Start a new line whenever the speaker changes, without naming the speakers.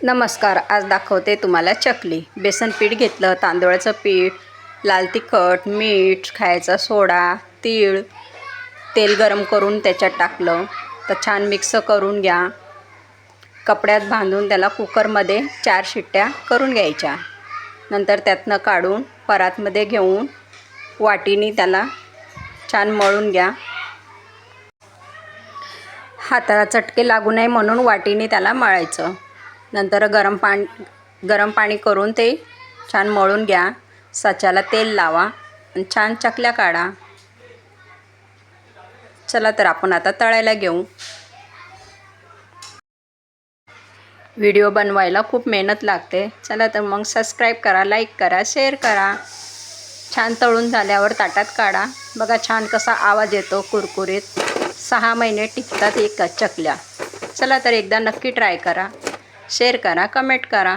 नमस्कार. आज दाखवते तुम्हाला चकली. बेसन पीठ घेतलं, तांदूळाचं पीठ, लाल तिखट, मीठ, खायचा सोडा, तीळ, तेल गरम करून त्याच्यात टाकलं तर छान मिक्स करून घ्या. कपड्यात बांधून त्याला कुकरमध्ये 4 शिट्ट्या करून घ्यायच्या. नंतर त्यातनं काढून परातमध्ये घेऊन वाटीने त्याला छान मळून घ्या. हाताला चटके लागू नये म्हणून वाटीने त्याला मळायचं. नंतर गरम पाणी करून ते छान मळून घ्या. साच्याला तेल लावा आणि छान चकल्या काढा. चला तर आपण आता तळायला घेऊ. व्हिडिओ बनवायला खूप मेहनत लागते. चला तर मग सबस्क्राईब करा, लाईक करा, शेअर करा. छान तळून झाल्यावर ताटात काढा. बघा छान कसा आवाज येतो कुरकुरीत. 6 महिने टिकतात एक चकल्या. चला तर एकदा नक्की ट्राय करा, शेअर करा, कमेंट करा.